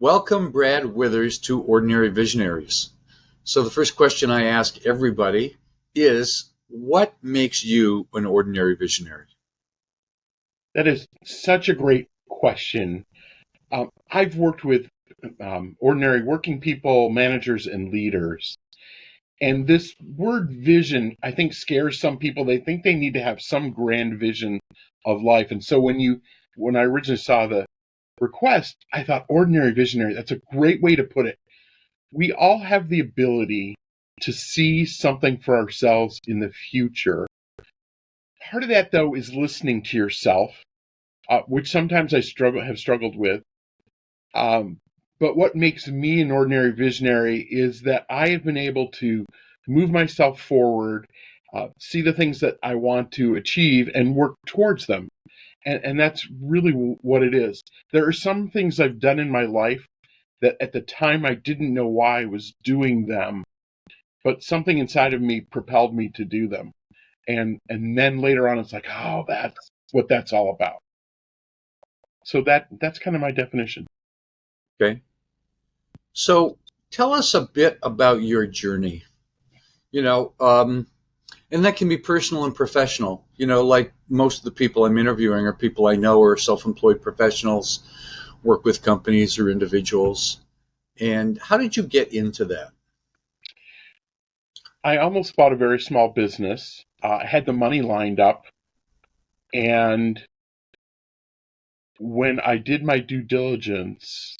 Welcome, Brad Withers, to Ordinary Visionaries. So the first question I ask everybody is, what makes you an ordinary visionary? That is such a great question. I've worked with ordinary working people, managers, and leaders. And this word vision, I think, scares some people. They think they need to have some grand vision of life. And so when I originally saw the request, I thought ordinary visionary, that's a great way to put it. We all have the ability to see something for ourselves in the future. Part of that, though, is listening to yourself, which sometimes I have struggled with. But what makes me an ordinary visionary is that I have been able to move myself forward, see the things that I want to achieve, and work towards them. And that's really what it is. There are some things I've done in my life that at the time I didn't know why I was doing them, but something inside of me propelled me to do them. And then later on, it's like, oh, that's what that's all about. So that's kind of my definition. Okay. So tell us a bit about your journey. And that can be personal and professional. Like most of the people I'm interviewing are people I know are self-employed professionals, work with companies or individuals. And how did you get into that? I almost bought a very small business. I had the money lined up. And when I did my due diligence,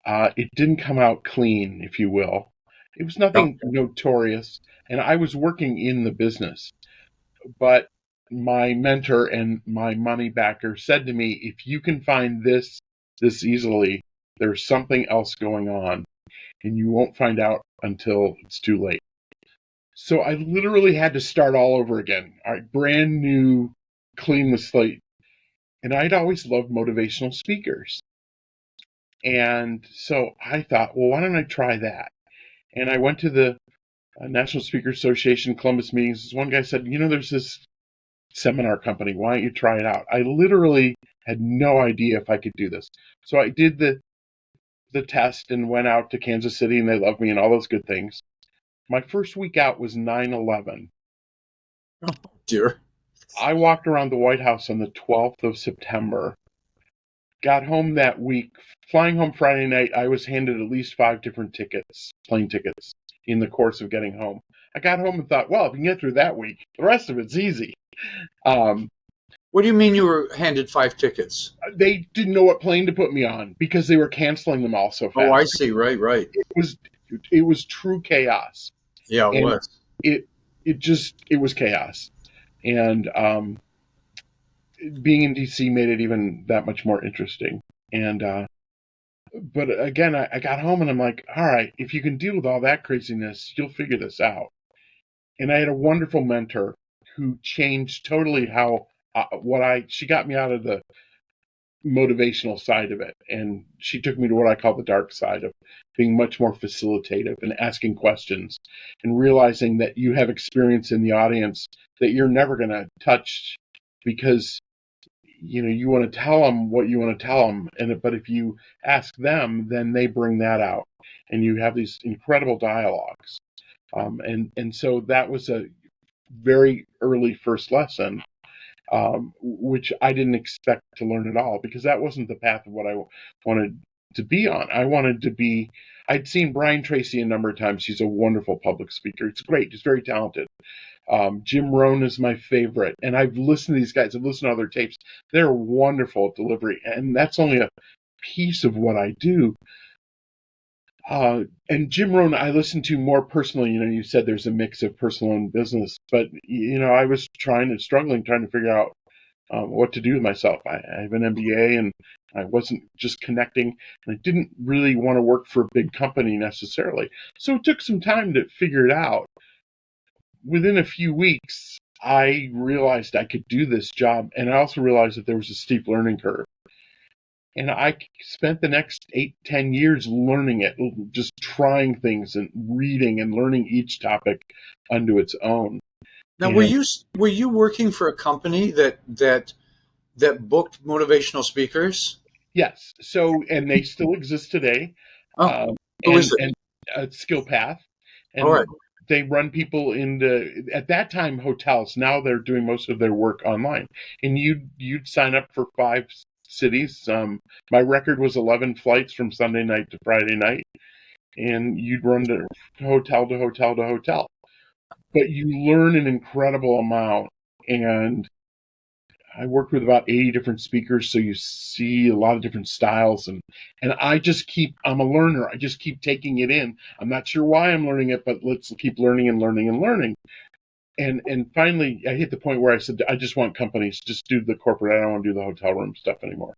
it didn't come out clean, if you will. It was nothing notorious, and I was working in the business. But my mentor and my money backer said to me, if you can find this easily, there's something else going on, and you won't find out until it's too late. So I literally had to start all over again. Brand new, clean the slate. And I'd always loved motivational speakers. And so I thought, well, why don't I try that? And I went to the National Speaker Association Columbus meetings. This one guy said, there's this seminar company. Why don't you try it out? I literally had no idea if I could do this. So I did the test and went out to Kansas City, and they loved me and all those good things. My first week out was 9/11. Oh, dear. I walked around the White House on the 12th of September. Got home that week. Flying home Friday night, I was handed at least 5 different plane tickets, in the course of getting home. I got home and thought, well, if you can get through that week, the rest of it's easy. What do you mean you were handed 5 tickets? They didn't know what plane to put me on because they were canceling them all so fast. Oh, I see. Right. It was true chaos. Yeah, it was. It was chaos. And being in DC made it even that much more interesting. And but again, I got home and I'm like, all right, if you can deal with all that craziness, you'll figure this out. And I had a wonderful mentor who changed totally how she got me out of the motivational side of it, and she took me to what I call the dark side of being much more facilitative and asking questions and realizing that you have experience in the audience that you're never going to touch because you want to tell them what you want to tell them, but if you ask them, then they bring that out, and you have these incredible dialogues. And so that was a very early first lesson, which I didn't expect to learn at all, because that wasn't the path of what I wanted to be on. I'd seen Brian Tracy a number of times. He's a wonderful public speaker. It's great. He's very talented. Jim Rohn is my favorite. And I've listened to these guys. I've listened to other tapes. They're wonderful at delivery. And that's only a piece of what I do. And Jim Rohn, I listened to more personally. You said there's a mix of personal and business, but I was struggling trying to figure out what to do with myself. I have an MBA, and I wasn't just connecting, and I didn't really want to work for a big company necessarily. So it took some time to figure it out. Within a few weeks, I realized I could do this job, and I also realized that there was a steep learning curve. And I spent the next 8-10 years learning it, just trying things and reading and learning each topic unto its own. Now, were you working for a company that booked motivational speakers? Yes. So, and they still exist today, Oh, um, who is it? and Skill Path, All right. and they run people into at that time hotels. Now they're doing most of their work online, and you'd sign up for 5 cities. My record was 11 flights from Sunday night to Friday night, and you'd run to hotel to hotel to hotel. But you learn an incredible amount, and I worked with about 80 different speakers, so you see a lot of different styles, and I'm a learner. I just keep taking it in. I'm not sure why I'm learning it, but let's keep learning and learning and learning. And finally I hit the point where I said, I just want companies, just do the corporate. I don't want to do the hotel room stuff anymore.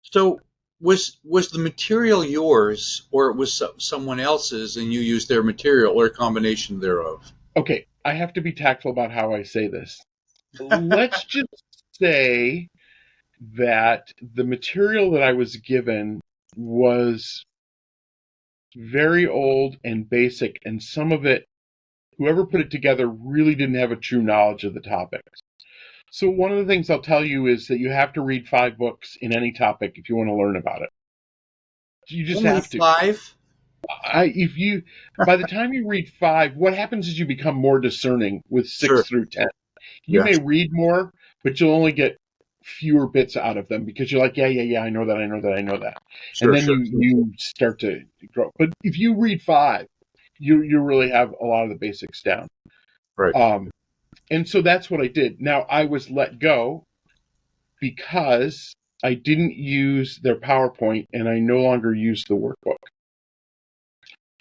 So was the material yours, or it was someone else's, and you used their material, or a combination thereof? Okay, I have to be tactful about how I say this. Let's just say that the material that I was given was very old and basic, and some of it, whoever put it together really didn't have a true knowledge of the topics. So one of the things I'll tell you is that you have to read 5 books in any topic if you want to learn about it. You just Only have to. 5? If you, by the time you read 5, what happens is you become more discerning with Sure. 6 through 10. You Yeah. may read more, but you'll only get fewer bits out of them because you're like, yeah, I know that, I know that, I know that. And Sure. then Sure. you start to grow. But if you read 5, you really have a lot of the basics down. Right. Um, and so that's what I did. Now I was let go because I didn't use their PowerPoint and I no longer use the workbook.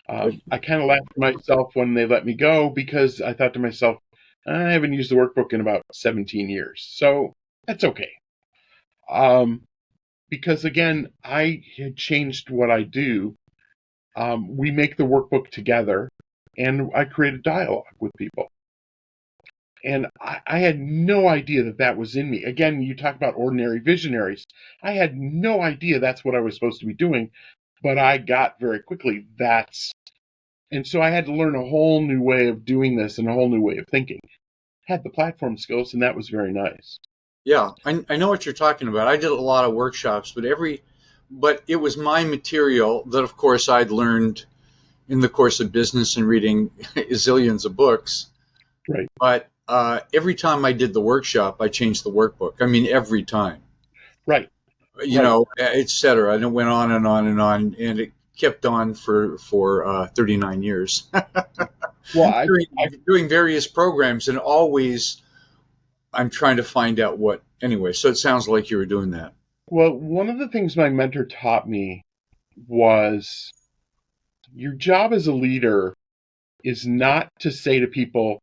I kind of laughed at myself when they let me go because I thought to myself, I haven't used the workbook in about 17 years. So that's okay. Um, because again, I had changed what I do. We make the workbook together and I create a dialogue with people. And I had no idea that that was in me. Again, you talk about ordinary visionaries. I had no idea that's what I was supposed to be doing, but I got very quickly and so I had to learn a whole new way of doing this and a whole new way of thinking. Had the platform skills, and that was very nice. Yeah, I know what you're talking about. I did a lot of workshops, but it was my material that, of course, I'd learned in the course of business and reading zillions of books. Right, But every time I did the workshop, I changed the workbook. I mean, every time, right, right. et cetera. And it went on and on and on, and it kept on for 39 years, Well, doing various programs, and always I'm trying to find out what. Anyway, so it sounds like you were doing that. well, one of the things my mentor taught me was your job as a leader is not to say to people,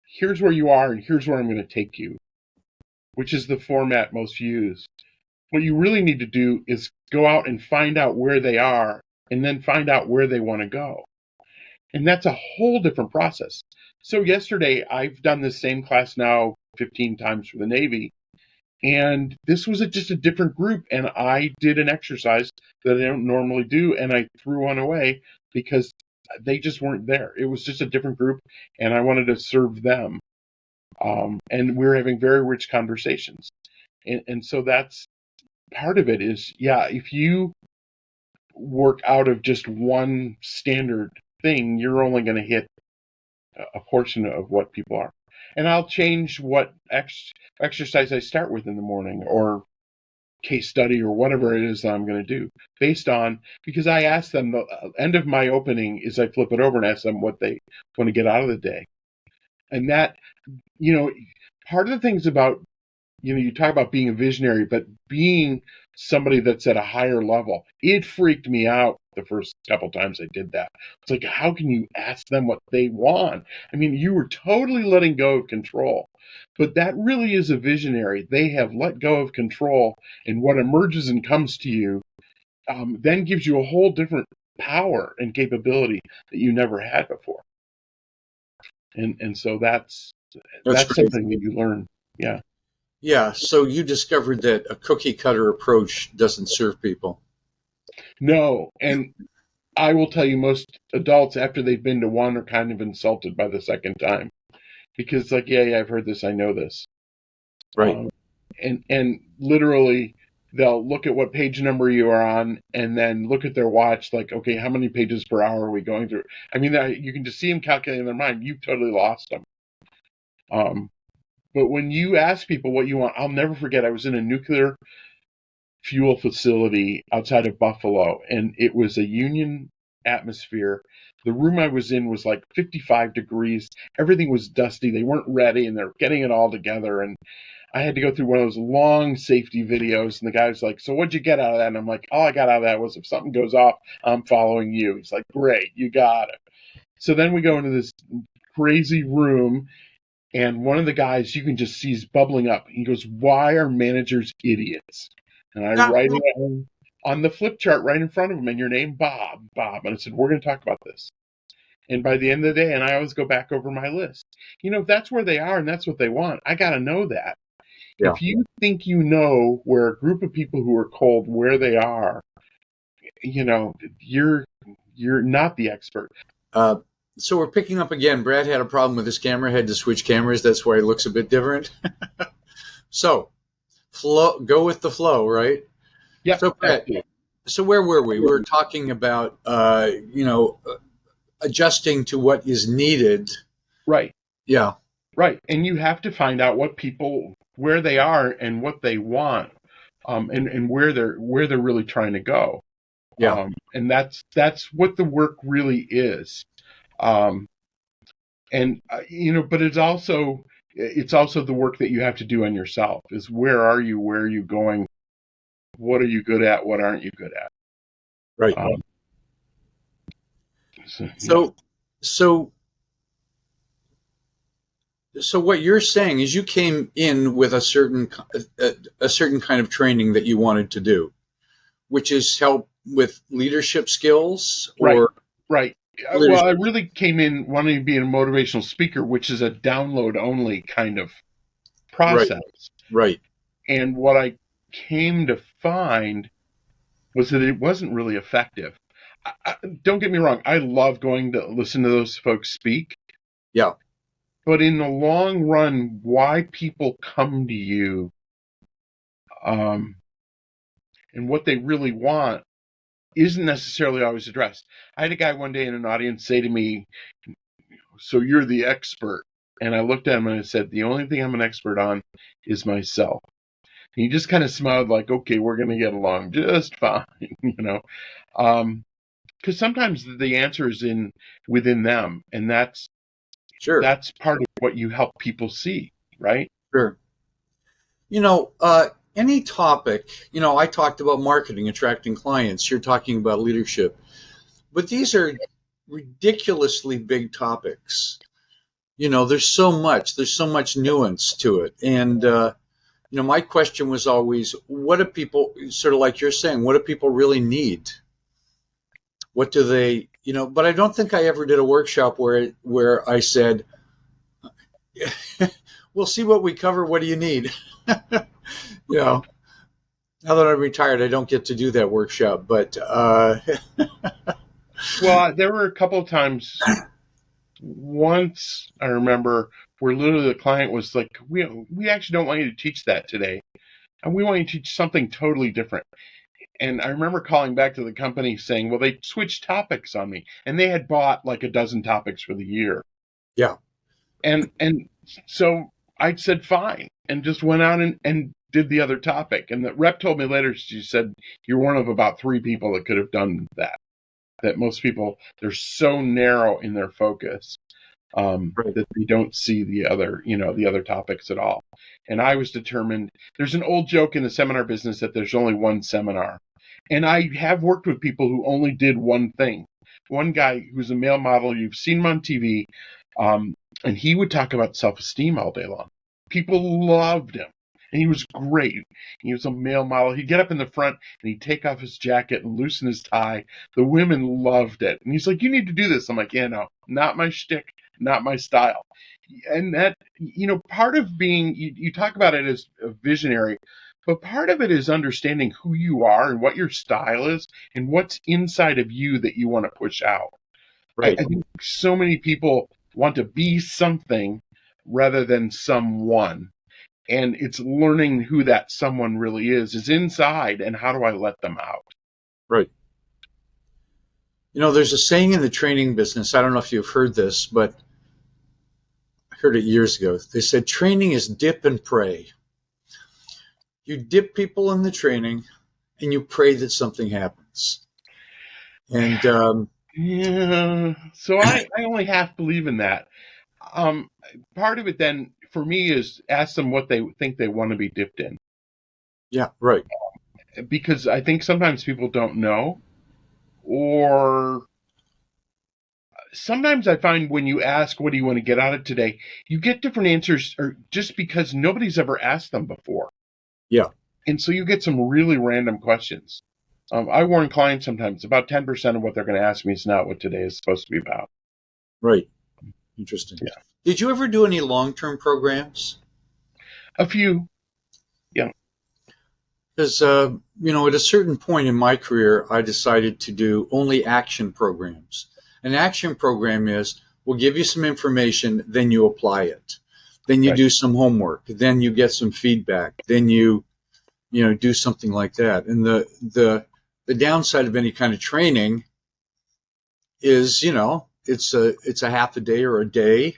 here's where you are and here's where I'm going to take you, which is the format most used. What you really need to do is go out and find out where they are and then find out where they want to go. And that's a whole different process. So yesterday, I've done this same class now 15 times for the Navy. And this was just a different group. And I did an exercise that I don't normally do. And I threw one away because they just weren't there. It was just a different group. And I wanted to serve them. And we were having very rich conversations. And so that's part of it is, yeah, if you work out of just one standard thing, you're only going to hit a portion of what people are. And I'll change what exercise I start with in the morning or case study or whatever it is that I'm going to do based on, because I ask them, the end of my opening is I flip it over and ask them what they want to get out of the day. And that, you know, part of the things about, you talk about being a visionary, but being somebody that's at a higher level, it freaked me out the first couple times I did that. It's like, how can you ask them what they want? I mean, you were totally letting go of control, but that really is a visionary. They have let go of control, and what emerges and comes to you then gives you a whole different power and capability that you never had before. And so that's That's great. something that you learn. Yeah. Yeah, so you discovered that a cookie cutter approach doesn't serve people. No, and I will tell you, most adults, after they've been to one, are kind of insulted by the second time because, like, yeah, I've heard this, I know this, Right. um, and literally, they'll look at what page number you are on and then look at their watch, like, okay, how many pages per hour are we going through? I mean, you can just see them calculating in their mind. You've totally lost them. But when you ask people what you want, I'll never forget, I was in a nuclear fuel facility outside of Buffalo, and it was a union atmosphere. The room I was in was like 55 degrees. Everything was dusty. They weren't ready, and they're getting it all together. And I had to go through one of those long safety videos, and the guy was like, "So what'd you get out of that?" And I'm like, "All I got out of that was if something goes off, I'm following you." He's like, "Great, you got it." So then we go into this crazy room, and one of the guys you can just see is bubbling up. He goes, "Why are managers idiots?" And I write it on the flip chart right in front of him, and your name, Bob. And I said, "We're going to talk about this." And by the end of the day, and I always go back over my list. If that's where they are and that's what they want, I got to know that. Yeah. If you think you know where a group of people who are cold, where they are, you're not the expert. So we're picking up again. Brad had a problem with his camera, had to switch cameras. That's why it looks a bit different. So go with the flow, right? Yeah. So Brad, so where were we? We were talking about, adjusting to what is needed. Right. Yeah. Right. And you have to find out where they are and what they want, and where they're really trying to go. Yeah. And that's what the work really is. But it's also the work that you have to do on yourself. Is where are you going? What are you good at? What aren't you good at? Right. So what you're saying is you came in with a certain kind of training that you wanted to do, which is help with leadership skills, or right. Well, I really came in wanting to be a motivational speaker, which is a download only kind of process. Right. And what I came to find was that it wasn't really effective. Don't get me wrong. I love going to listen to those folks speak. Yeah. But in the long run, why people come to you, and what they really want isn't necessarily always addressed. I had a guy one day in an audience say to me, "So you're the expert." And I looked at him and I said, "The only thing I'm an expert on is myself." And he just kind of smiled like, "Okay, we're going to get along just fine." Because sometimes the answer is within them, and that's part of what you help people see, right? Sure. Any topic, I talked about marketing, attracting clients. You're talking about leadership. But these are ridiculously big topics. There's so much nuance to it. And, my question was always, what do people, sort of like you're saying, what do people really need? What do they, but I don't think I ever did a workshop where I said, we'll see what we cover. What do you need? Now that I'm retired, I don't get to do that workshop, but well, there were a couple of times. Once I remember where literally the client was like, we actually don't want you to teach that today, and we want you to teach something totally different. And I remember calling back to the company saying, well, they switched topics on me, and they had bought like a dozen topics for the year. Yeah. And so I said fine, and just went out and did the other topic. And the rep told me later, she said, "You're one of about 3 people that could have done that. That most people, they're so narrow in their focus, that they don't see the other topics at all." And I was determined. There's an old joke in the seminar business that there's only one seminar. And I have worked with people who only did one thing. One guy who's a male model, you've seen him on TV, and he would talk about self-esteem all day long. People loved him. And he was great. He was a male model. He'd get up in the front and he'd take off his jacket and loosen his tie. The women loved it. And he's like, "You need to do this." I'm like, "Yeah, no, not my shtick, not my style." And that, part of being, you talk about it as a visionary, but part of it is understanding who you are and what your style is and what's inside of you that you want to push out. Right. I think so many people want to be something rather than someone. And it's learning who that someone really is inside, and how do I let them out? Right. There's a saying in the training business. I don't know if you've heard this, but I heard it years ago. They said training is dip and pray. You dip people in the training and you pray that something happens. And Yeah. So I only half believe in that. Part of it then for me is ask them what they think they want to be dipped in, yeah, right. because I think sometimes people don't know, or sometimes I find when you ask, what do you want to get out of today, you get different answers, or just because nobody's ever asked them before. Yeah. And so you get some really random questions. I warn clients sometimes about 10% of what they're going to ask me is not what today is supposed to be about. Right. Interesting. Yeah. Did you ever do any long-term programs? A few. Yeah. Because, at a certain point in my career, I decided to do only action programs. An action program is, we'll give you some information, then you apply it. Then you Right. do some homework. Then you get some feedback. Then you do something like that. And the downside of any kind of training is, it's a half a day or a day,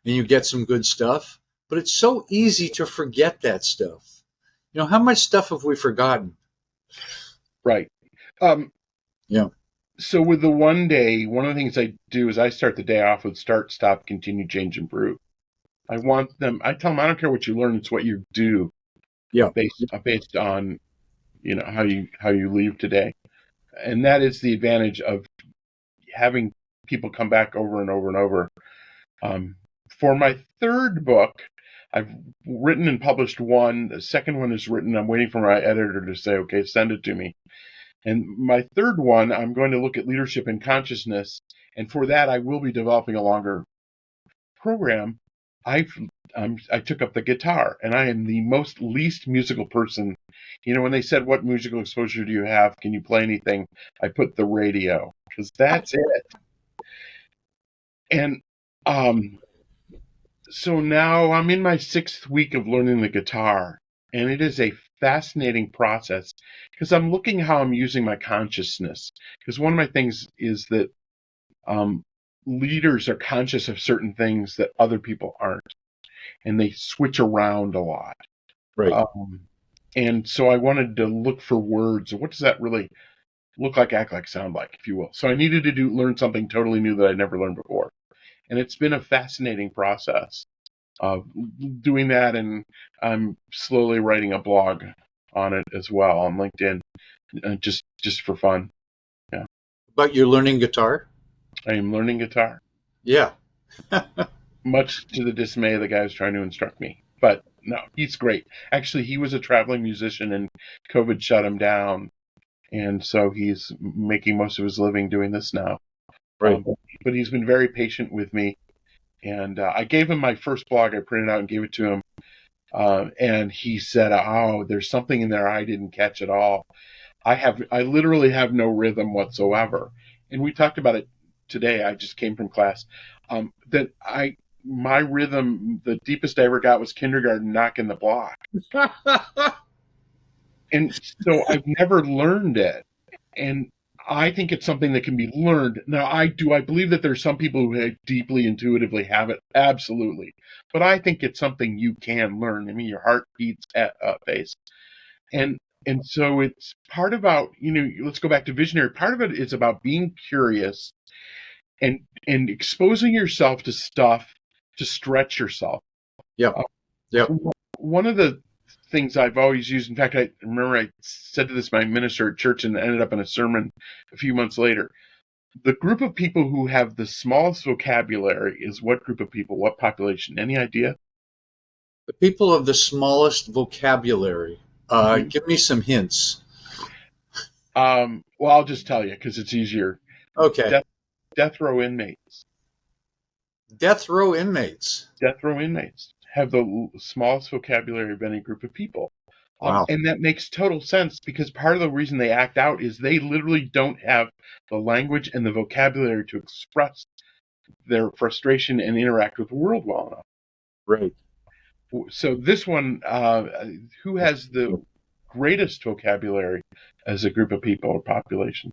and you get some good stuff. But it's so easy to forget that stuff. How much stuff have we forgotten? Right. Yeah. So with the one day, one of the things I do is I start the day off with start, stop, continue, change, improve. I tell them, I don't care what you learn, it's what you do. Yeah. Based on, how you leave today. And that is the advantage of having people come back over and over and over. For my third book, I've written and published one. The second one is written. I'm waiting for my editor to say, okay, send it to me. And my third one, I'm going to look at leadership and consciousness. And for that, I will be developing a longer program. I took up the guitar, and I am the least musical person. When they said, what musical exposure do you have? Can you play anything? I put the radio, because that's it. And so now I'm in my 6th week of learning the guitar, and it is a fascinating process because I'm looking how I'm using my consciousness. Because one of my things is that leaders are conscious of certain things that other people aren't, and they switch around a lot. Right. And so I wanted to look for words. What does that really look like, act like, sound like, if you will? So I needed to learn something totally new that I'd never learned before. And it's been a fascinating process of doing that, and I'm slowly writing a blog on it as well on LinkedIn, just for fun. Yeah. But you're learning guitar? I am learning guitar. Yeah. Much to the dismay of the guy who's trying to instruct me. But no, he's great. Actually, he was a traveling musician, and COVID shut him down. And so he's making most of his living doing this now. Right. But he's been very patient with me. And I gave him my first blog. I printed out and gave it to him. And he said, oh, there's something in there I didn't catch at all. I literally have no rhythm whatsoever. And we talked about it today. I just came from class. My rhythm, the deepest I ever got was kindergarten knocking the block. And so I've never learned it. And I think it's something that can be learned. Now, I believe that there's some people who deeply intuitively have it. Absolutely. But I think it's something you can learn. I mean, your heart beats at a pace. And so it's part about, let's go back to visionary. Part of it is about being curious and exposing yourself to stuff to stretch yourself. Yeah. Yeah. One of the things I've always used, in fact, I remember I said to my minister at church, and ended up in a sermon a few months later. The group of people who have the smallest vocabulary is what group of people, what population? Any idea? The people of the smallest vocabulary. Give me some hints. Well, I'll just tell you because it's easier. Okay. Death row inmates. Death row inmates. Death row inmates have the smallest vocabulary of any group of people. Wow. And that makes total sense, because part of the reason they act out is they literally don't have the language and the vocabulary to express their frustration and interact with the world well enough. Right. So this one, who has the greatest vocabulary as a group of people or population?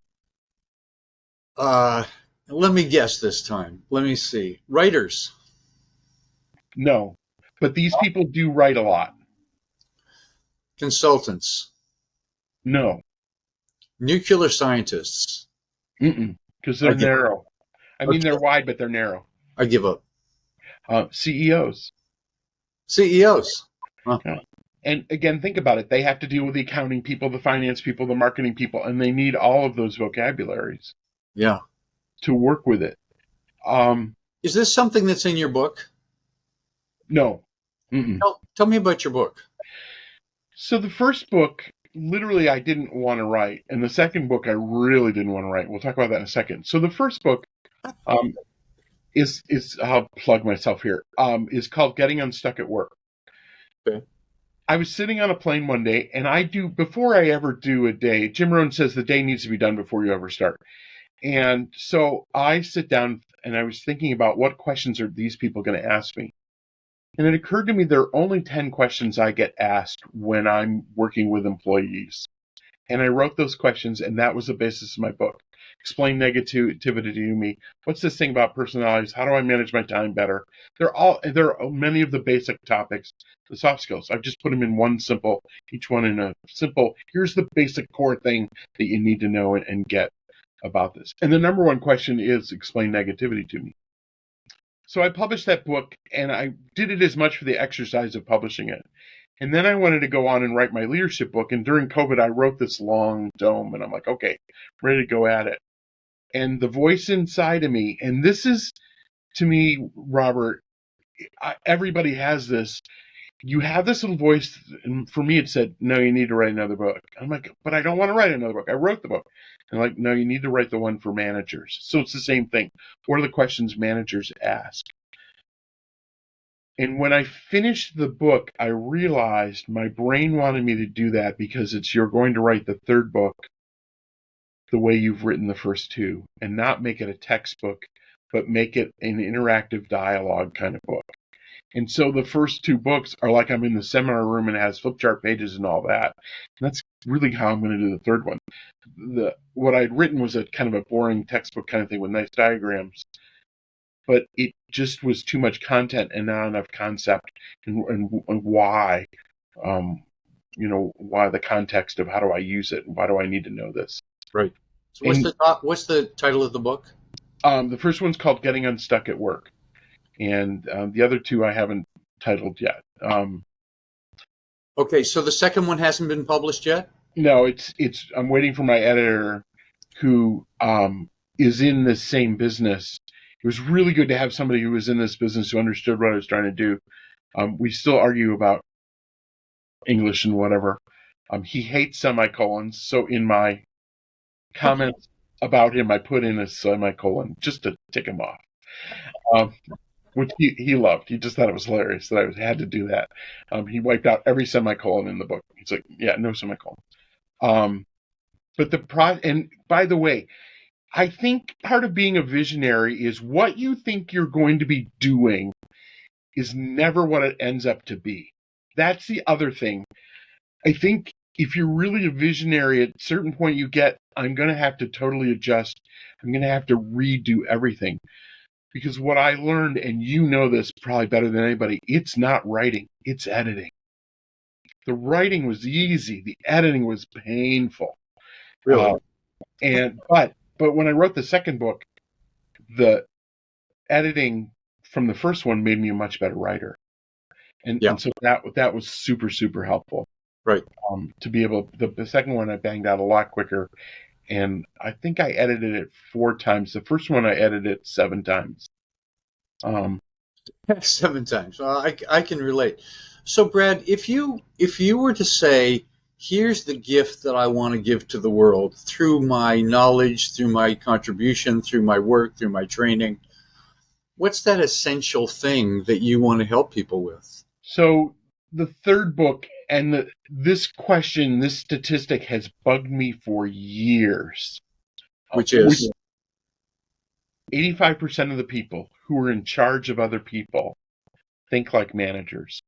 Uh, Let me guess this time. Let me see. Writers, No, but these people do write a lot. consultants, No, nuclear scientists. because I they're give narrow. I mean, okay. they're wide, but they're narrow. I give up. CEOs. CEOs. Huh. Yeah. And again, think about it. They have to deal with the accounting people, the finance people, the marketing people, and they need all of those vocabularies Yeah. to work with it. Is this something that's in your book? No. Mm-mm. Tell me about your book. So the first book, literally, I didn't want to write, and the second book, I really didn't want to write. We'll talk about that in a second. So the first book um, is I'll plug myself here. Is called Getting Unstuck at Work. Okay. I was sitting on a plane one day, and before I ever do a day, Jim Rohn says the day needs to be done before you ever start. And so I sit down and I was thinking about what questions are these people going to ask me. And it occurred to me there are only 10 questions I get asked when I'm working with employees. And I wrote those questions, and that was the basis of my book. Explain negativity to me. What's this thing about personalities? How do I manage my time better? There are many of the basic topics, the soft skills. I've just put them in each one in a simple, here's the basic core thing that you need to know and get about this. And the number one question is explain negativity to me. So I published that book, and I did it as much for the exercise of publishing it. And then I wanted to go on and write my leadership book. And during COVID, I wrote this long tome, and I'm like, okay, ready to go at it. And the voice inside of me, and this is, to me, Robert, everybody has this. You have this little voice, and for me, it said, no, you need to write another book. I'm like, but I don't want to write another book. I wrote the book. And like, no, you need to write the one for managers. So it's the same thing. What are the questions managers ask? And when I finished the book, I realized my brain wanted me to do that because you're going to write the third book the way you've written the first two and not make it a textbook, but make it an interactive dialogue kind of book. And so the first two books are like I'm in the seminar room and it has flip chart pages and all that. And that's really how I'm going to do the third one. What I'd written was a kind of a boring textbook kind of thing with nice diagrams, but it just was too much content and not enough concept and why, why the context of how do I use it and why do I need to know this. Right. So what's the title of the book? The first one's called Getting Unstuck at Work, and the other two I haven't titled yet. Okay, so the second one hasn't been published yet? No, it's I'm waiting for my editor, who is in this same business. It was really good to have somebody who was in this business who understood what I was trying to do. We still argue about English and whatever. He hates semicolons, so in my comments about him, I put in a semicolon just to tick him off, which he loved. He just thought it was hilarious that I had to do that. He wiped out every semicolon in the book. He's like, yeah, no semicolon. And by the way, I think part of being a visionary is what you think you're going to be doing is never what it ends up to be. That's the other thing. I think if you're really a visionary, at a certain point I'm going to have to totally adjust. I'm going to have to redo everything. Because what I learned, and you know this probably better than anybody, it's not writing, it's editing. The writing was easy. The editing was painful. Really? But when I wrote the second book, the editing from the first one made me a much better writer. And so that was super, super helpful. Right. To be able, the second one I banged out a lot quicker. And I think I edited it 4 times. The first one I edited 7 times. 7 times. I can relate. So Brad, if you were to say, here's the gift that I want to give to the world through my knowledge, through my contribution, through my work, through my training, what's that essential thing that you want to help people with? So the third book, and this statistic has bugged me for years. Which is? 85% of the people who are in charge of other people think like managers.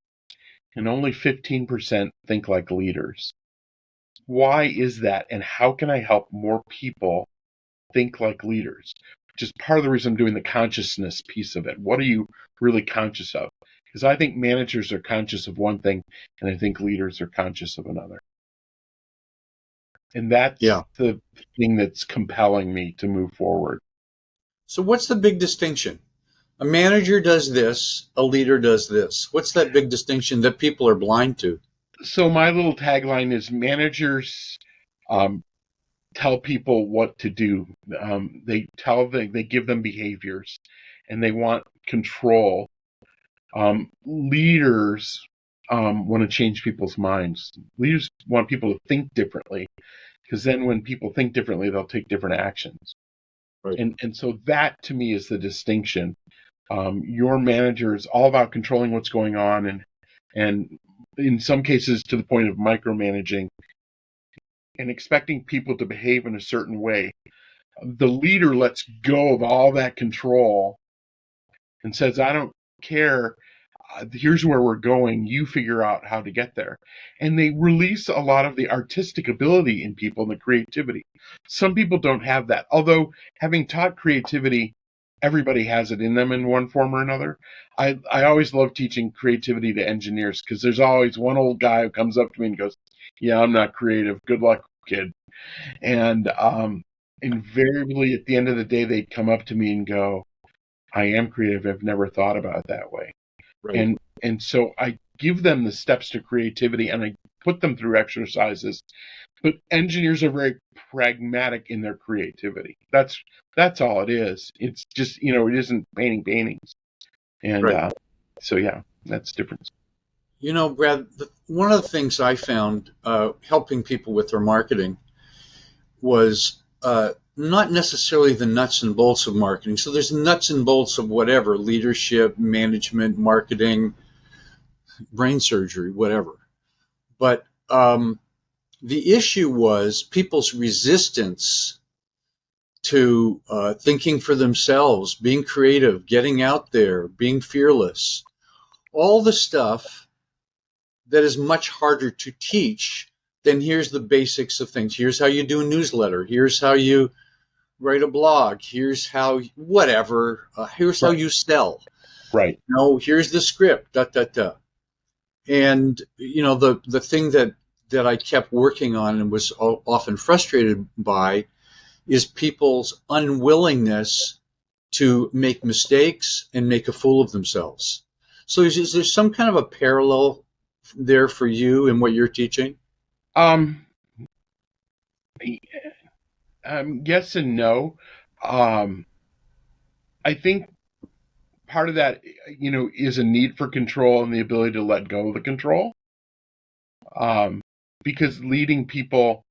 and only 15% think like leaders. Why is that? And how can I help more people think like leaders? Which is part of the reason I'm doing the consciousness piece of it. What are you really conscious of? Because I think managers are conscious of one thing, and I think leaders are conscious of another. And that's Yeah. the thing that's compelling me to move forward. So what's the big distinction? A manager does this, a leader does this. What's that big distinction that people are blind to? So my little tagline is managers um, tell people what to do. They give them behaviors, and they want control. Leaders want to change people's minds. Leaders want people to think differently, because then when people think differently, they'll take different actions. Right. And so that to me is the distinction. Your manager is all about controlling what's going on, and in some cases to the point of micromanaging and expecting people to behave in a certain way. The leader lets go of all that control and says, I don't care. Here's where we're going. You figure out how to get there. And they release a lot of the artistic ability in people and the creativity. Some people don't have that. Although, having taught creativity, everybody has it in them in one form or another. I always love teaching creativity to engineers because there's always one old guy who comes up to me and goes, yeah, I'm not creative. Good luck, kid. And invariably, at the end of the day, they'd come up to me and go, I am creative. I've never thought about it that way. Right. And so I give them the steps to creativity and I put them through exercises. But engineers are very pragmatic in their creativity. That's all it is. It's just, it isn't painting paintings. And Right. so, yeah, that's the difference. Brad, one of the things I found helping people with their marketing was not necessarily the nuts and bolts of marketing. So there's nuts and bolts of whatever, leadership, management, marketing, brain surgery, whatever. But the issue was people's resistance to thinking for themselves, being creative, getting out there, being fearless, all the stuff that is much harder to teach than here's the basics of things. Here's how you do a newsletter. Here's how you write a blog. Here's how whatever. Here's how Right. you sell. Right. No, here's the script. Da da da. And the thing that I kept working on and was often frustrated by is people's unwillingness to make mistakes and make a fool of themselves. So is there some kind of a parallel there for you in what you're teaching? Um, yes and no. Um, I think part of that, is a need for control and the ability to let go of the control. Because leading people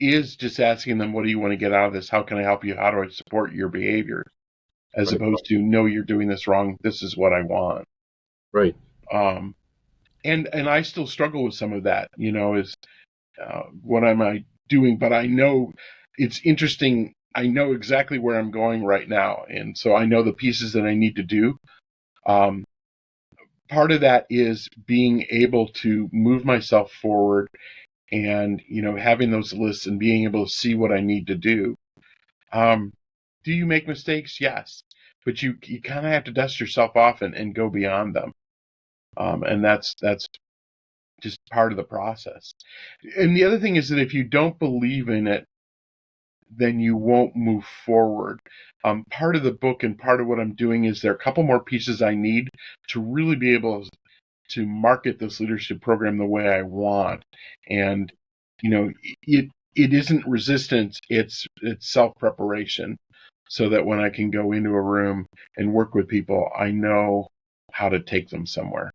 is just asking them, what do you want to get out of this? How can I help you? How do I support your behavior? As Right. opposed to, no, you're doing this wrong. This is what I want. Right. Um, and I still struggle with some of that, is what am I doing? But I know it's interesting. I know exactly where I'm going right now. And so I know the pieces that I need to do. Um, Part of that is being able to move myself forward and, having those lists and being able to see what I need to do. Do you make mistakes? Yes. But you kind of have to dust yourself off and go beyond them. And that's just part of the process. And the other thing is that if you don't believe in it, then you won't move forward. Part of the book and part of what I'm doing is there are a couple more pieces I need to really be able to market this leadership program the way I want. And, it isn't resistance, it's self-preparation, so that when I can go into a room and work with people, I know how to take them somewhere.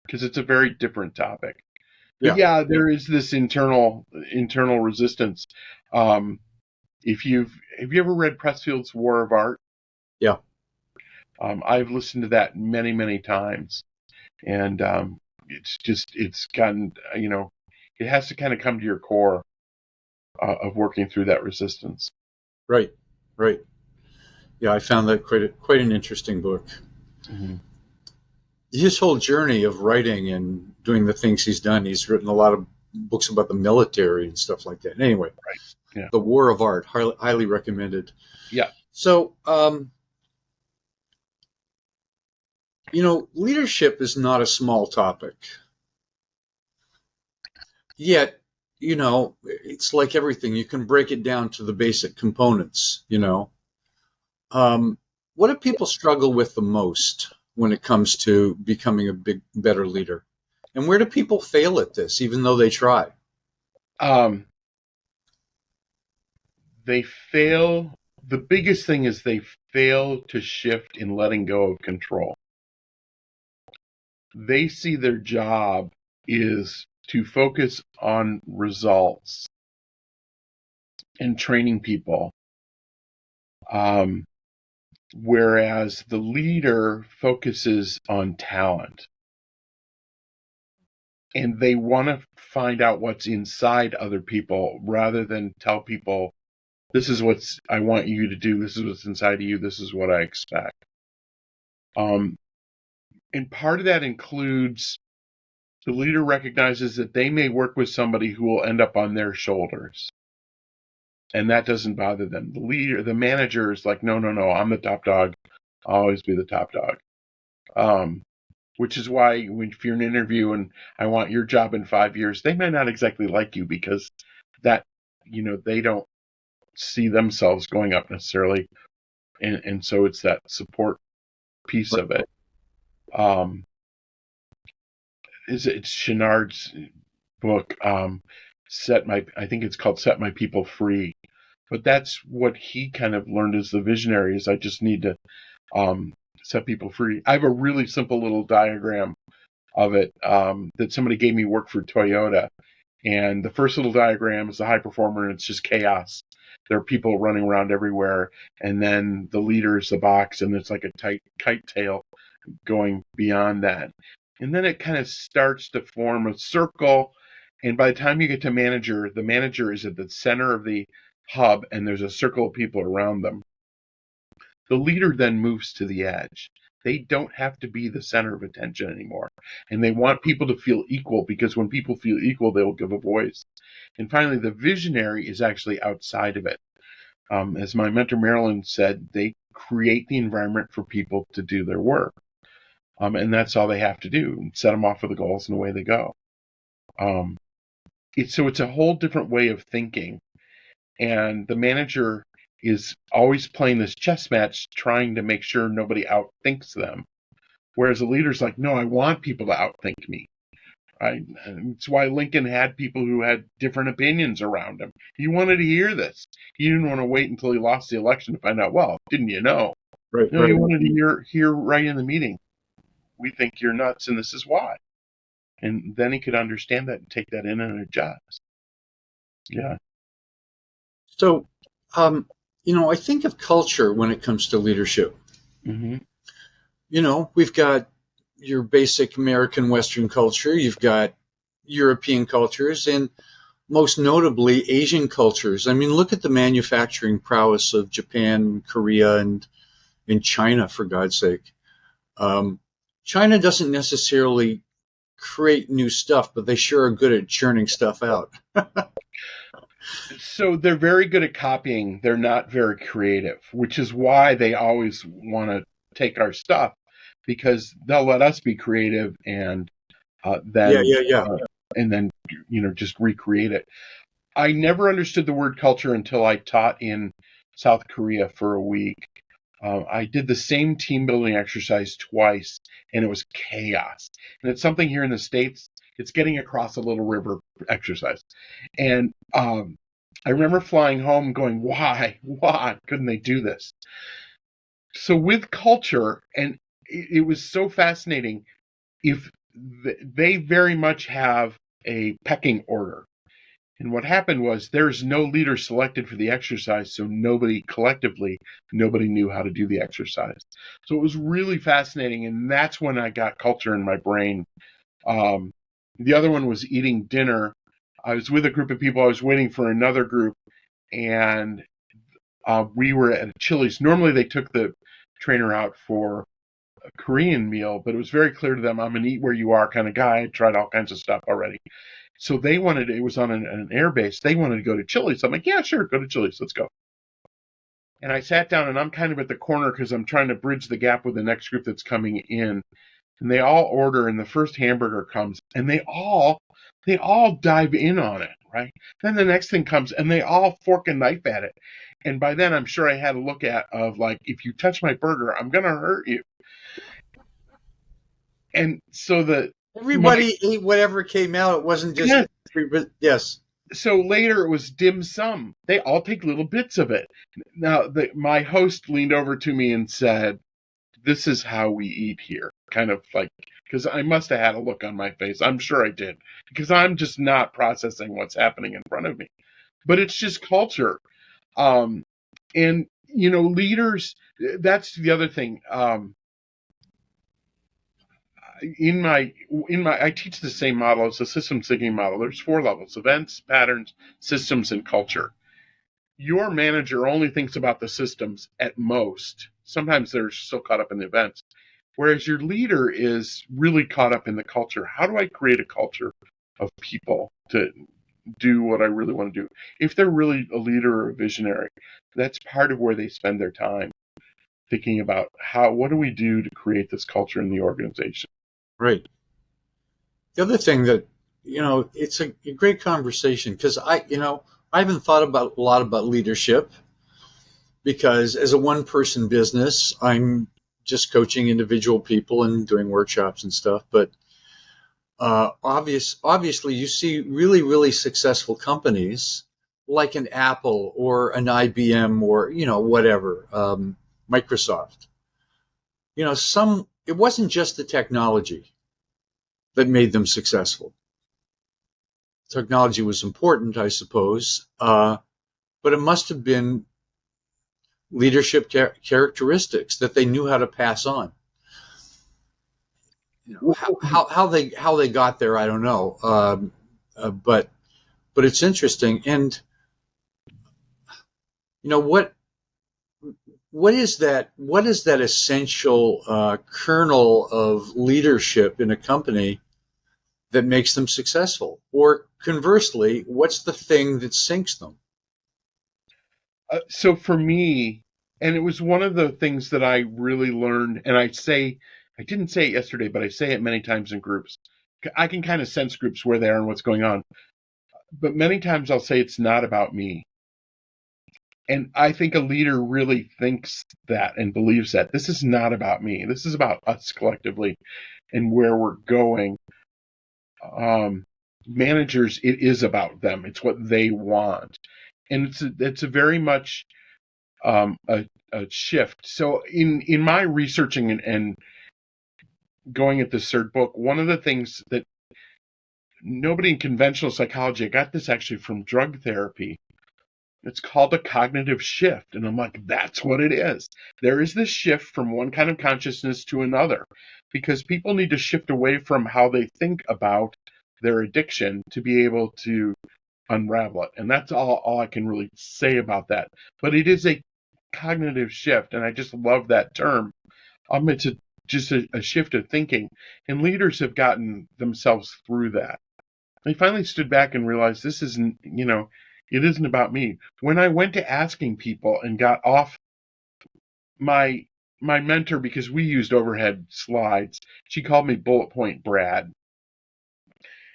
Because it's a very different topic. But Yeah. yeah, Yeah. there is this internal resistance. If have you ever read Pressfield's War of Art? Yeah. I've listened to that many, many times, and it's gotten, it has to kind of come to your core of working through that resistance. Right. Right. Yeah, I found that quite an interesting book. Mm-hmm. his whole journey of writing and doing the things he's done, he's written a lot of books about the military and stuff like that. Anyway, Yeah. The War of Art, highly recommended. Yeah. So, leadership is not a small topic. Yet, it's like everything. You can break it down to the basic components. Um, what do people struggle with the most when it comes to becoming a better leader? And where do people fail at this, even though they try? Um, they fail. The biggest thing is they fail to shift in letting go of control. They see their job is to focus on results and training people. Whereas the leader focuses on talent, and they want to find out what's inside other people rather than tell people, this is what I want you to do, this is what's inside of you, this is what I expect. And part of that includes the leader recognizes that they may work with somebody who will end up on their shoulders, and that doesn't bother them. The manager is like, no, I'm the top dog, I'll always be the top dog. Which is why if you're in an interview and I want your job in 5 years, they may not exactly like you because that, they don't see themselves going up necessarily. And so it's that support piece of it. It's Chenard's book, I think it's called Set My People Free. But that's what he kind of learned as the visionary is I just need to set people free. I have a really simple little diagram of it that somebody gave me work for Toyota. And the first little diagram is the high performer, and it's just chaos. There are people running around everywhere. And then the leader is the box, and it's like a tight kite tail going beyond that. And then it kind of starts to form a circle. And by the time you get to manager, the manager is at the center of the hub, and there's a circle of people around them. The leader then moves to the edge. They don't have to be the center of attention anymore. And they want people to feel equal, because when people feel equal, they will give a voice. And finally, the visionary is actually outside of it. As my mentor Marilyn said, they create the environment for people to do their work. And that's all they have to do. Set them off with the goals, and away they go. So it's a whole different way of thinking. And the manager is always playing this chess match, trying to make sure nobody outthinks them. Whereas the leader's like, no, I want people to outthink me. Right? And it's why Lincoln had people who had different opinions around him. He wanted to hear this. He didn't want to wait until he lost the election to find out, well, didn't you know? Right, No, right. he wanted to hear right in the meeting. We think you're nuts, and this is why. And then he could understand that and take that in and adjust. Yeah. So, I think of culture when it comes to leadership. Mm-hmm. We've got your basic American Western culture, you've got European cultures, and most notably Asian cultures. I mean, look at the manufacturing prowess of Japan, Korea, and China, for God's sake. China doesn't necessarily create new stuff, but they sure are good at churning stuff out. So they're very good at copying. They're not very creative, which is why they always want to take our stuff, because they'll let us be creative and Yeah, then yeah, yeah. and then just recreate it. I never understood the word culture until I taught in South Korea for a week. I did the same team building exercise twice, and it was chaos. And it's something here in the States. It's getting across a little river exercise. And I remember flying home going, why couldn't they do this? So with culture, and it was so fascinating, if they very much have a pecking order. And what happened was there's no leader selected for the exercise, so nobody knew how to do the exercise. So it was really fascinating, and that's when I got culture in my brain. The other one was eating dinner. I was with a group of people. I was waiting for another group, and we were at a Chili's. Normally they took the trainer out for Korean meal, but it was very clear to them I'm an eat where you are kind of guy. I tried all kinds of stuff already. So they wanted, it was on an air base. They wanted to go to Chili's. I'm like, yeah, sure, go to Chili's. Let's go. And I sat down and I'm kind of at the corner because I'm trying to bridge the gap with the next group that's coming in. And they all order and the first hamburger comes and they all dive in on it, right? Then the next thing comes and they all fork and knife at it. And by then I'm sure I had a look at of like, if you touch my burger, I'm going to hurt you. And so everybody ate whatever came out. It wasn't just yes. So later it was dim sum. They all take little bits of it. Now my host leaned over to me and said, "This is how we eat here." Kind of like, because I must have had a look on my face. I'm sure I did, because I'm just not processing what's happening in front of me. But it's just culture, and leaders. That's the other thing. I teach the same model. It's a systems thinking model. There's 4 levels: events, patterns, systems, and culture. Your manager only thinks about the systems at most. Sometimes they're still caught up in the events. Whereas your leader is really caught up in the culture. How do I create a culture of people to do what I really want to do? If they're really a leader or a visionary, that's part of where they spend their time, thinking about what do we do to create this culture in the organization. Right. The other thing that, it's a great conversation because I haven't thought a lot about leadership because as a one-person business, I'm just coaching individual people and doing workshops and stuff. But obviously, you see really, really successful companies like an Apple or an IBM or, whatever, Microsoft. It wasn't just the technology that made them successful. Technology was important, I suppose, but it must have been leadership characteristics that they knew how to pass on. How they got there, I don't know, but it's interesting. And what is that essential kernel of leadership in a company that makes them successful? Or conversely, what's the thing that sinks them? So for me, and it was one of the things that I really learned, and I didn't say it yesterday, but I say it many times in groups. I can kind of sense groups where they are and what's going on. But many times I'll say it's not about me. And I think a leader really thinks that and believes that this is not about me. This is about us collectively and where we're going. Managers, it is about them. It's what they want. And it's a very much a shift. So in my researching and going at the third book, one of the things that nobody in conventional psychology, I got this actually from drug therapy. It's called a cognitive shift. And I'm like, that's what it is. There is this shift from one kind of consciousness to another because people need to shift away from how they think about their addiction to be able to unravel it. And that's all I can really say about that. But it is a cognitive shift. And I just love that term. It's just a shift of thinking. And leaders have gotten themselves through that. They finally stood back and realized this isn't, it isn't about me. When I went to asking people and got off my mentor, because we used overhead slides, she called me Bullet Point Brad.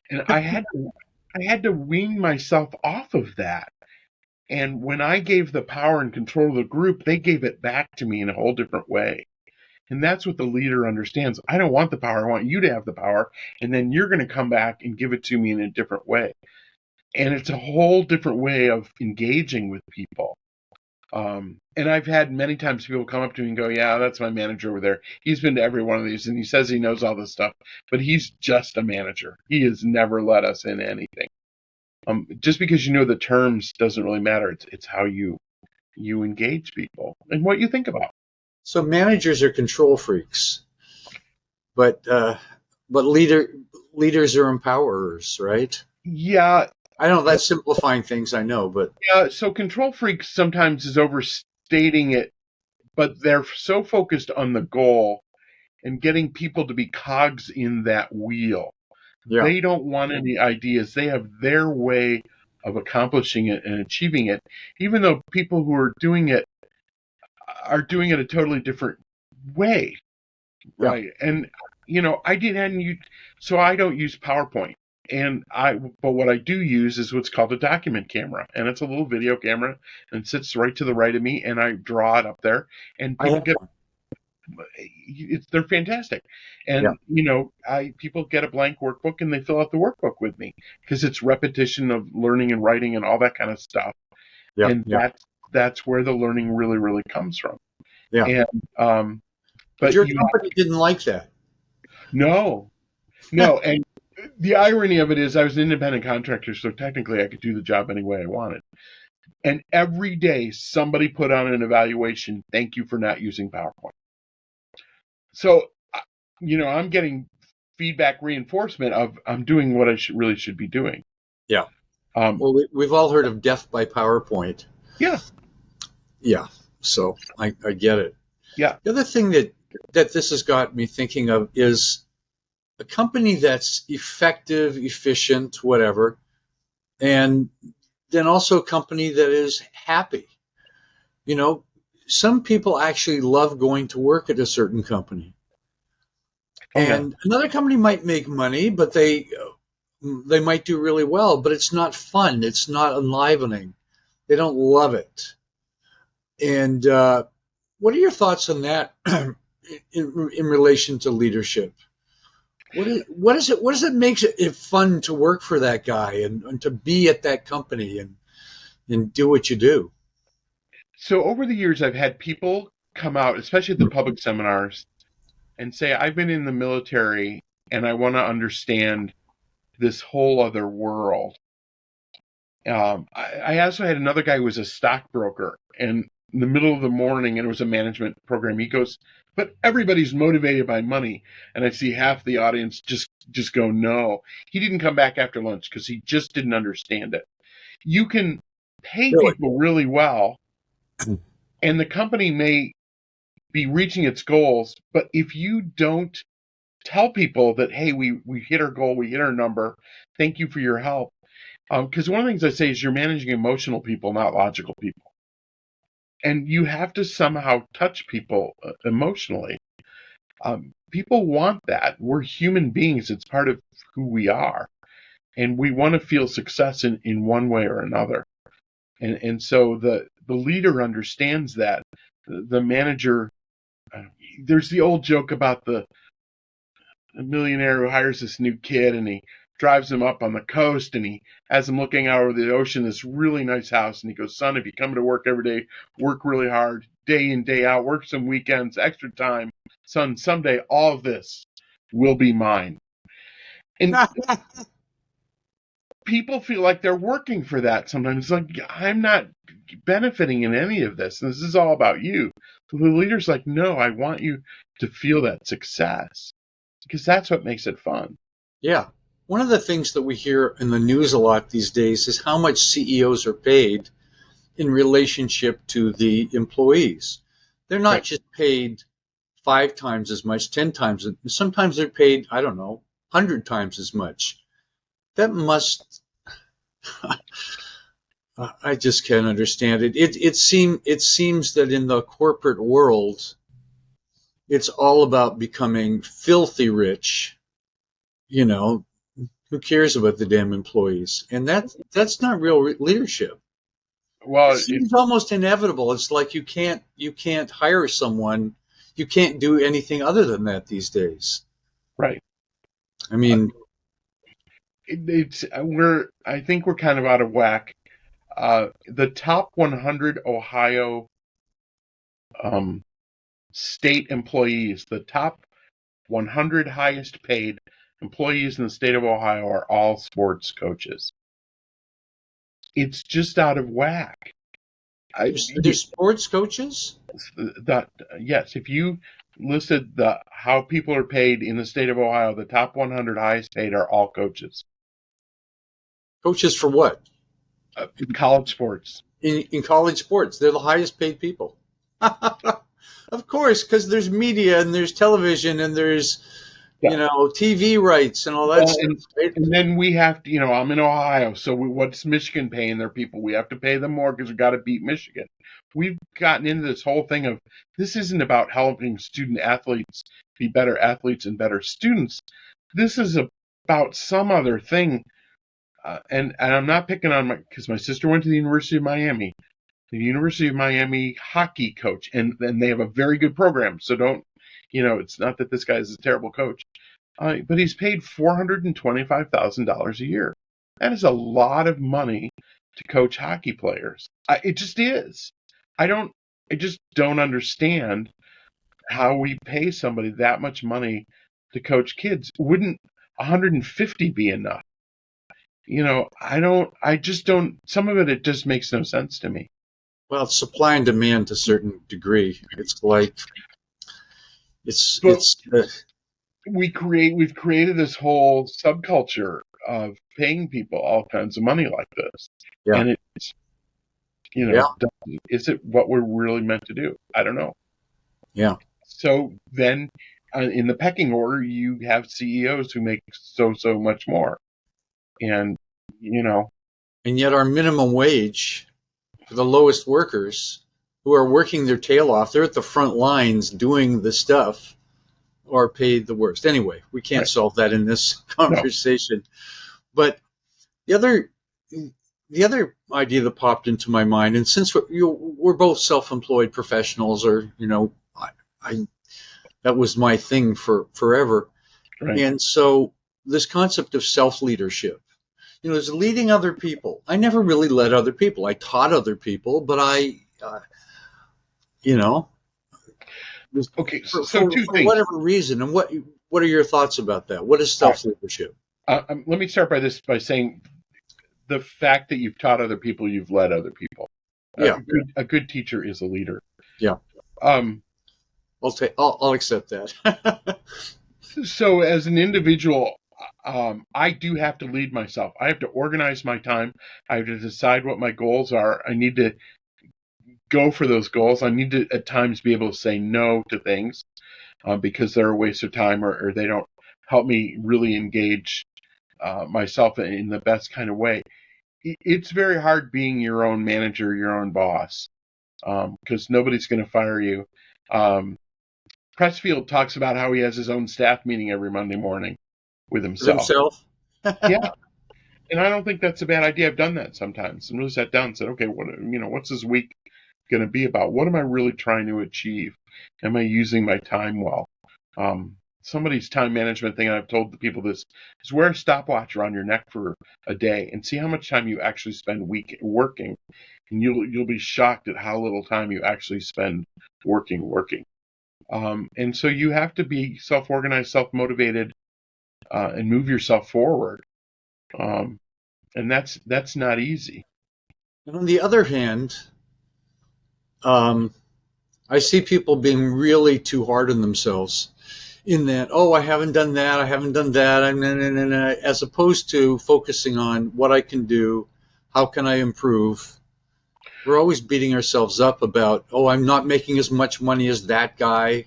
And I had to wean myself off of that. And when I gave the power and control of the group, they gave it back to me in a whole different way. And that's what the leader understands. I don't want the power. I want you to have the power. And then you're going to come back and give it to me in a different way. And it's a whole different way of engaging with people. And I've had many times people come up to me and go, yeah, that's my manager over there. He's been to every one of these and he says he knows all this stuff, but he's just a manager. He has never let us in anything. Just because you know the terms doesn't really matter. It's how you engage people and what you think about. So managers are control freaks, but leaders are empowerers, right? Yeah. I know that's simplifying things, I know, but yeah. So control freaks sometimes is overstating it, but they're so focused on the goal and getting people to be cogs in that wheel. Yeah. They don't want any ideas. They have their way of accomplishing it and achieving it, even though people who are doing it a totally different way, Yeah. right? And so I don't use PowerPoint. But what I do use is what's called a document camera, and it's a little video camera, and it sits right to the right of me, and I draw it up there, and I have one. they're fantastic. Yeah. And people get a blank workbook and they fill out the workbook with me because it's repetition of learning and writing and all that kind of stuff. Yeah. And Yeah. that's where the learning really, really comes from. Yeah. And But your company didn't like that. No. And the irony of it is I was an independent contractor, so technically I could do the job any way I wanted. And every day somebody put on an evaluation, thank you for not using PowerPoint. So, I'm getting feedback reinforcement of I'm doing what I really should be doing. Yeah. Well, we've all heard of death by PowerPoint. Yeah. Yeah. So I get it. Yeah. The other thing that this has got me thinking of is a company that's effective, efficient, whatever, and then also a company that is happy. Some people actually love going to work at a certain company. And another company might make money, but they might do really well, but it's not fun. It's not enlivening. They don't love it. And what are your thoughts on that in relation to leadership? What does it makes it fun to work for that guy and to be at that company and do what you do? So over the years, I've had people come out, especially at the public seminars, and say, I've been in the military and I want to understand this whole other world. I also had another guy who was a stockbroker, and in the middle of the morning, and it was a management program, he goes, but everybody's motivated by money. And I see half the audience just go, no. He didn't come back after lunch because he just didn't understand it. You can pay people really well, and the company may be reaching its goals, but if you don't tell people that, hey, we hit our goal, we hit our number, thank you for your help. Because one of the things I say is you're managing emotional people, not logical people. And you have to somehow touch people emotionally. People want that. We're human beings. It's part of who we are. And we want to feel success in one way or another. And so the leader understands that. The manager, there's the old joke about the millionaire who hires this new kid and he drives him up on the coast and he has him looking out over the ocean, this really nice house. And he goes, son, if you come to work every day, work really hard, day in, day out, work some weekends, extra time, son, someday all of this will be mine. And people feel like they're working for that sometimes. It's like, I'm not benefiting in any of this. This is all about you. So the leader's like, no, I want you to feel that success because that's what makes it fun. Yeah. One of the things that we hear in the news a lot these days is how much CEOs are paid in relationship to the employees. They're not just paid 5 times as much, 10 times. Sometimes they're paid, 100 times as much. That must, I just can't understand it. It seems that in the corporate world, it's all about becoming filthy rich. Who cares about the damn employees? And that's not real leadership. Well, it seems almost inevitable. It's like you can't hire someone. You can't do anything other than that these days. Right. I mean, I think we're kind of out of whack. The top 100 Ohio state employees, the top 100 highest paid employees in the state of Ohio are all sports coaches. It's just out of whack. They're sports coaches? Yes. If you listed how people are paid in the state of Ohio, the top 100 highest paid are all coaches. Coaches for what? College sports. In college sports, they're the highest paid people. Of course, because there's media and there's television and there's, Yeah. TV rights and all that Well, stuff, right? and then we have to, I'm in Ohio, so what's Michigan paying their people? We have to pay them more because we got to beat Michigan. We've gotten into this whole thing of this isn't about helping student athletes be better athletes and better students. This is about some other thing. And I'm not picking on because my sister went to the University of Miami. The University of Miami hockey coach, and they have a very good program. So don't, it's not that this guy is a terrible coach, but he's paid $425,000 a year. That is a lot of money to coach hockey players. It just is. I just don't understand how we pay somebody that much money to coach kids. Wouldn't 150 be enough? I just don't, some of it just makes no sense to me. Well, it's supply and demand to a certain degree. It's like But it's we've created this whole subculture of paying people all kinds of money like this. yeah, And it's, yeah, is it what we're really meant to do? I don't know. yeah. So then in the pecking order, you have CEOs who make so much more. And, And yet our minimum wage for the lowest workers who are working their tail off, they're at the front lines doing the stuff, are paid the worst. Anyway, we can't right. solve that in this No. conversation. But the other idea that popped into my mind, and since we're both self-employed professionals, or I that was my thing for forever, Right. and so this concept of self-leadership, is leading other people. I never really led other people. I taught other people, but Okay. for, So for, two for things. whatever reason. And what are your thoughts about that? What is self-leadership? Let me start by saying the fact that you've taught other people, you've led other people. Yeah, A good teacher is a leader. yeah. Um, I'll accept that. so as an individual, I do have to lead myself. I have to organize my time. I have to decide what my goals are. I need to go for those goals. I need to at times be able to say no to things because they're a waste of time or they don't help me really engage myself in the best kind of way. It's very hard being your own manager, your own boss, because nobody's going to fire you. Pressfield talks about how he has his own staff meeting every Monday morning with himself. Yeah. And I don't think that's a bad idea. I've done that sometimes and really sat down and said, okay, what's this week going to be about? What am I really trying to achieve? Am I using my time well? Somebody's time management thing, and I've told the people this, is wear a stopwatch around your neck for a day and see how much time you actually spend working. And you'll be shocked at how little time you actually spend working. And so you have to be self-organized, self-motivated, and move yourself forward. And that's not easy. And on the other hand, I see people being really too hard on themselves in that, oh, I haven't done that, and as opposed to focusing on what I can do, how can I improve. We're always beating ourselves up about, oh, I'm not making as much money as that guy.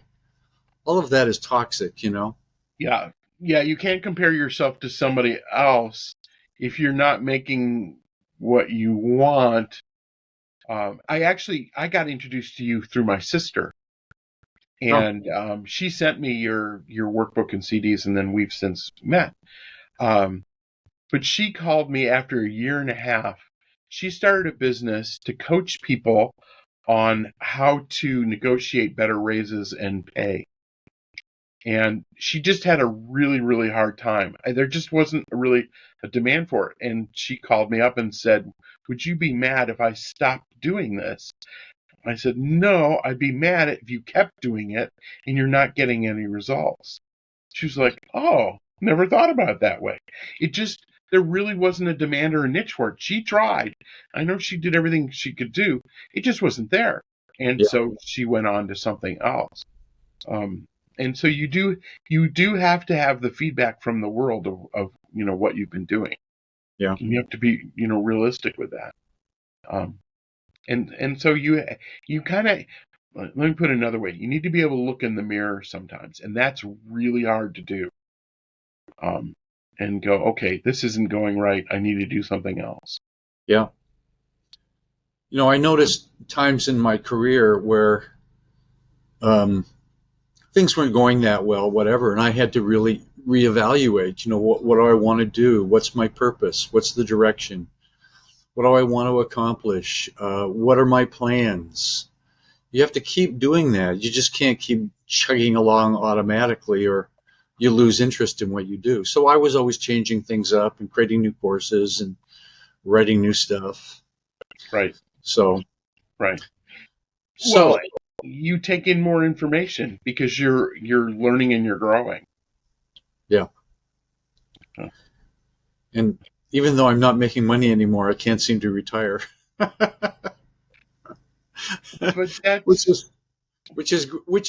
All of that is toxic, Yeah. Yeah, you can't compare yourself to somebody else if you're not making what you want. I got introduced to you through my sister, and she sent me your workbook and CDs, and then we've since met. But she called me after a year and a half. She started a business to coach people on how to negotiate better raises and pay. And she just had a really, really hard time. There just wasn't really a demand for it. And she called me up and said, would you be mad if I stopped doing this? I said, no, I'd be mad if you kept doing it and you're not getting any results. She was like, oh, never thought about it that way. There really wasn't a demand or a niche for it. She tried. I know she did everything she could do. It just wasn't there. And so she went on to something else. And so you do have to have the feedback from the world of what you've been doing. Yeah. And you have to be, realistic with that. And so you kind of, let me put it another way. You need to be able to look in the mirror sometimes, and that's really hard to do. And go, okay, this isn't going right. I need to do something else. Yeah. I noticed times in my career where things weren't going that well, whatever, and I had to really reevaluate. What do I want to do? What's my purpose? What's the direction? What do I want to accomplish? What are my plans? You have to keep doing that. You just can't keep chugging along automatically, or you lose interest in what you do. So I was always changing things up and creating new courses and writing new stuff. Right. So, right. So, well, you take in more information because you're learning and you're growing. Yeah. And even though I'm not making money anymore, I can't seem to retire. But that's which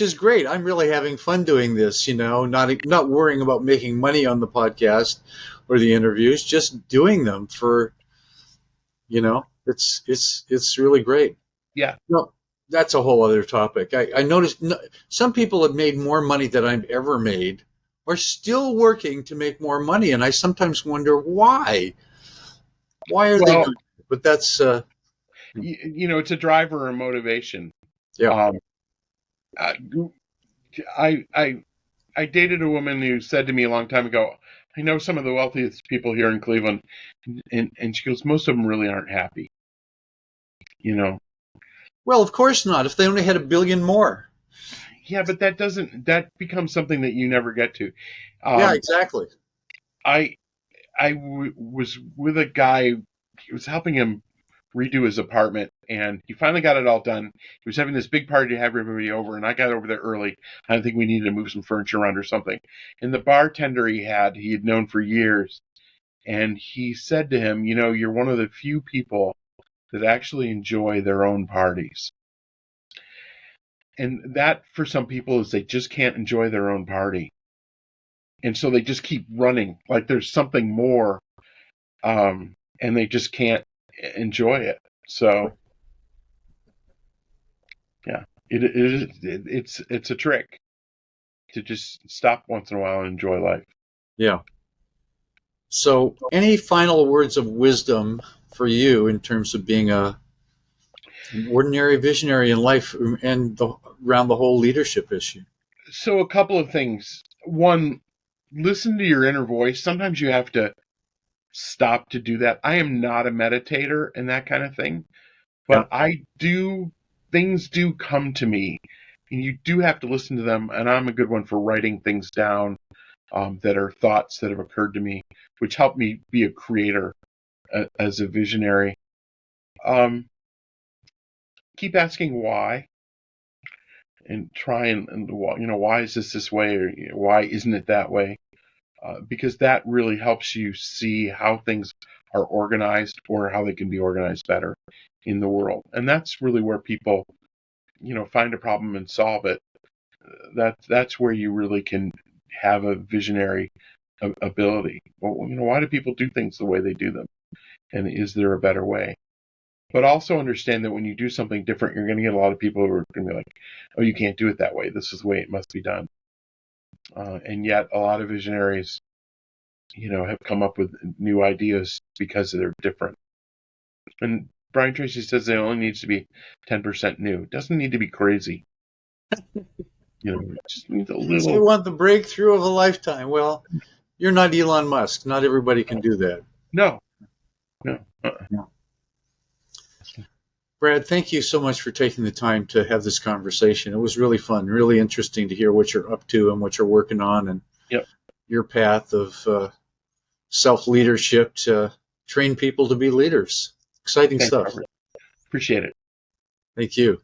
is great. I'm really having fun doing this, not worrying about making money on the podcast or the interviews, just doing them for, it's really great. Yeah. No, that's a whole other topic. I noticed some people have made more money than I've ever made, are still working to make more money, and I sometimes wonder why. Why are they doing it? But that's it's a driver or motivation. Yeah. I dated a woman who said to me a long time ago, I know some of the wealthiest people here in Cleveland, and she goes, most of them really aren't happy. Well, of course not. If they only had $1 billion more. Yeah, but that becomes something that you never get to. Yeah, exactly. I was with a guy. He was helping him redo his apartment, and he finally got it all done. He was having this big party to have everybody over, and I got over there early. I think we needed to move some furniture around or something. And the bartender he had known for years, and he said to him, you're one of the few people that actually enjoy their own parties. And that, for some people, is they just can't enjoy their own party. And so they just keep running like there's something more, and they just can't enjoy it. So, yeah, it's a trick to just stop once in a while and enjoy life. Yeah. So, any final words of wisdom for you in terms of being an ordinary visionary in life and around the whole leadership issue? So, a couple of things. One, listen to your inner voice. Sometimes you have to stop to do that. I am not a meditator and that kind of thing, but yeah. Things do come to me, and you do have to listen to them. And I'm a good one for writing things down that are thoughts that have occurred to me, which help me be a creator as a visionary. Keep asking why, and try and why is this way, or why isn't it that way? Because that really helps you see how things are organized or how they can be organized better in the world. And that's really where people, find a problem and solve it. That's where you really can have a visionary ability. Well, why do people do things the way they do them? And is there a better way? But also understand that when you do something different, you're going to get a lot of people who are going to be like, oh, you can't do it that way. This is the way it must be done. And yet a lot of visionaries, have come up with new ideas because they're different. And Brian Tracy says it only needs to be 10% new. It doesn't need to be crazy. It just needs a little. So you want the breakthrough of a lifetime. Well, you're not Elon Musk. Not everybody can do that. No. Brad, thank you so much for taking the time to have this conversation. It was really fun, really interesting to hear what you're up to and what you're working on, and your path of self-leadership to train people to be leaders. Exciting stuff. Robert. Appreciate it. Thank you.